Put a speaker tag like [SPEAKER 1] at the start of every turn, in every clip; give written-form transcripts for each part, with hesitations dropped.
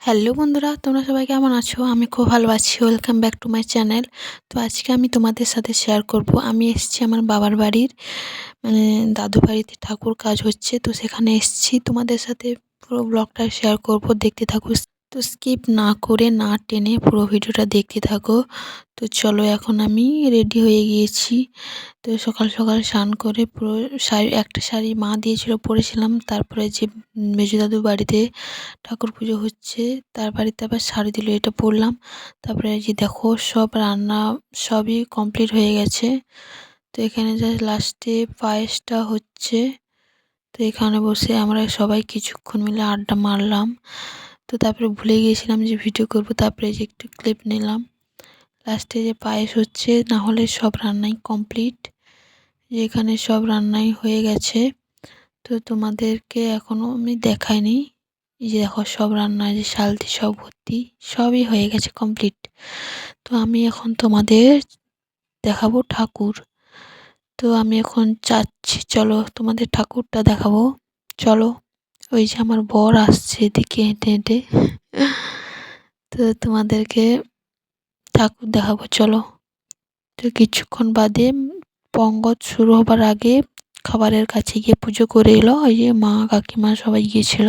[SPEAKER 1] Hello বন্ধুরা, তোমরা সবাই কেমন আছো? আমি খুব ভালো আছি। Welcome back to my channel. তো আজকে আমি তোমাদের সাথে শেয়ার করব, আমি এসেছি আমার বাবার বাড়ির, মানে দাদু বাড়িতে ঠাকুর কাজ হচ্ছে। তো সেখানে এসেছি, তোমাদের সাথে পুরো ব্লগটা শেয়ার করব, দেখতে থাকো। তো স্কিপ না করে, না টেনে পুরো ভিডিওটা দেখতে থাকো। তো চলো, এখন আমি রেডি হয়ে গিয়েছি। তো সকাল সকাল স্নান করে পুরো একটা শাড়ি মা দিয়েছিল, পরেছিলাম। তারপরে যে মেজো দাদুর বাড়িতে ঠাকুর পুজো হচ্ছে, তার বাড়িতে আবার শাড়ি দিল, এটা পরলাম। তারপরে এই যে দেখো, সব রান্না সবই কমপ্লিট হয়ে গেছে। তো এখানে জাস্ট লাস্টে পায়েসটা হচ্ছে। তো এখানে বসে আমরা সবাই কিছুক্ষণ মিলে আড্ডা মারলাম। তো তারপরে ভুলে গিয়েছিলাম যে ভিডিও করব, তারপরে যে একটু ক্লিপ নিলাম। লাস্টে যে পায়েস হচ্ছে, না হলে সব রান্নাই কমপ্লিট। এখানে সব রান্নাই হয়ে গেছে। তো তোমাদেরকে এখনও আমি দেখাইনি। এই যে দেখো, সব রান্না, যে শালতি সব ভর্তি, সবই হয়ে গেছে কমপ্লিট। তো আমি এখন তোমাদের দেখাবো ঠাকুর। তো আমি এখন যাচ্ছি, চলো তোমাদের ঠাকুরটা দেখাবো। চলো, ওই যে আমার বর আসছে এদিকে হেঁটে হেঁটে। তো তোমাদেরকে ঠাকুর দেখাবো, চলো। তো কিছুক্ষণ বাদে পঙ্গত শুরু হবার আগে খাবারের কাছে গিয়ে পুজো করে এলো, ওই যে মা কাকিমা সবাই গিয়েছিল।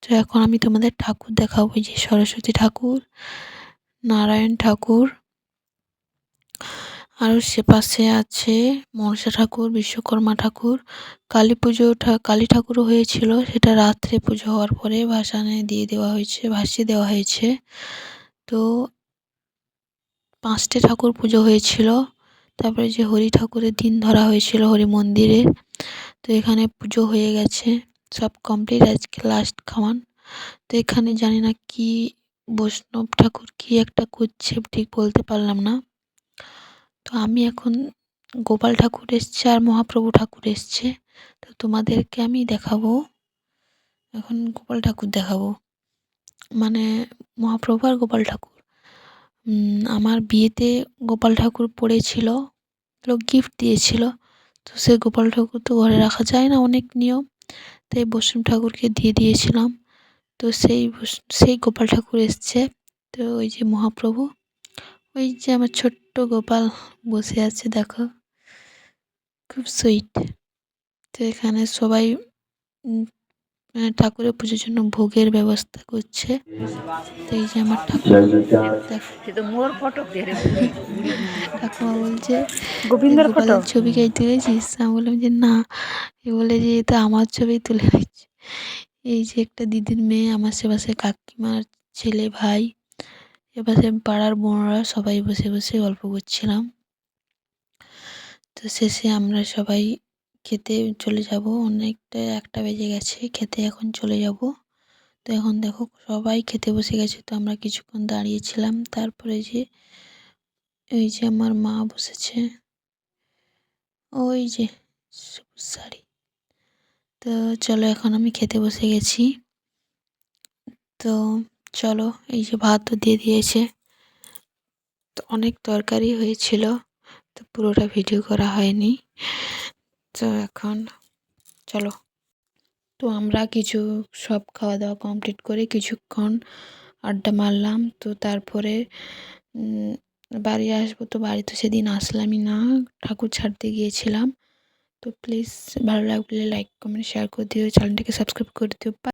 [SPEAKER 1] তো এখন আমি তোমাদের ঠাকুর দেখাবো, যে সরস্বতী ঠাকুর, নারায়ণ ঠাকুর, আরও সে পাশে আছে মনসা ঠাকুর, বিশ্বকর্মা ঠাকুর। কালী ঠাকুরও হয়েছিল, সেটা রাত্রে পুজো হওয়ার পরে ভাসানে দিয়ে দেওয়া হয়েছে, ভাসিয়ে দেওয়া হয়েছে। তো 5টে ঠাকুর পুজো হয়েছিল। তারপরে যে হরি ঠাকুরের দিন ধরা হয়েছিল হরি মন্দিরে। তো এখানে পুজো হয়ে গেছে, সব কমপ্লিট। আজকে লাস্ট খাওয়ান। তো এখানে জানি না কি বৈষ্ণব ঠাকুর কি একটা করছে, ঠিক বলতে পারলাম না। তো আমি এখন, গোপাল ঠাকুর এসছে আর মহাপ্রভু ঠাকুর এসছে। তো তোমাদেরকে আমি দেখাবো, এখন গোপাল ঠাকুর দেখাবো, মানে মহাপ্রভু আর গোপাল ঠাকুর। আমার বিয়েতে গোপাল ঠাকুর পড়েছিল, লোক গিফট দিয়েছিল। তো সেই গোপাল ঠাকুর তো ঘরে রাখা যায় না, অনেক নিয়ম। তাই বৈষ্ণব ঠাকুরকে দিয়ে দিয়েছিলাম। তো সেই গোপাল ঠাকুর এসছে। তো ওই যে মহাপ্রভু, ওই যে আমার ছোট্ট গোপাল বসে আছে, দেখো, খুব সুইট। তো এখানে সবাই ঠাকুরের পুজোর জন্য ভোগের ব্যবস্থা করছে। তো এই যে আমার ঠাকুর, দেখো, ঠাকুমা বলছে
[SPEAKER 2] গোবিন্দর ফটো।
[SPEAKER 1] গোপালের ছবি কে তুলেছিস? আমি বললাম যে না। এ বলে যে এটা আমার ছবি তুলে নিচ্ছে। এই যে একটা দিদির মেয়ে, আমার পাশে কাকিমার ছেলে, ভাই, এপাশে পাড়ার বোনরা সবাই বসে বসে গল্প করছিলাম। তো শেষে আমরা সবাই খেতে চলে যাব, অনেকটা 1টা বেজে গেছে, খেতে এখন চলে যাব। তো এখন দেখো সবাই খেতে বসে গেছে। তো আমরা কিছুক্ষণ দাঁড়িয়েছিলাম, তারপরে যে ওই যে আমার মা বসেছে, ওই যে সবুজ শাড়ি। তো চলো, এখন আমি খেতে বসে গেছি। তো চলো, এই যে ভাতও দিয়ে দিয়েছে। তো অনেক তরকারি হয়েছিল, তো পুরোটা ভিডিও করা হয়নি। তো এখন চলো। তো আমরা সব খাওয়া দাওয়া কমপ্লিট করে কিছুক্ষণ আড্ডা মারলাম। তো তারপরে বাড়ি আসবো। তো বাড়ি তো সেদিন আসলামই না, ঠাকুর ছাড়তে গিয়েছিলাম। তো প্লিজ ভালো লাগলে লাইক কমেন্ট শেয়ার করে দিও, চ্যানেলটাকে সাবস্ক্রাইব করে দিও।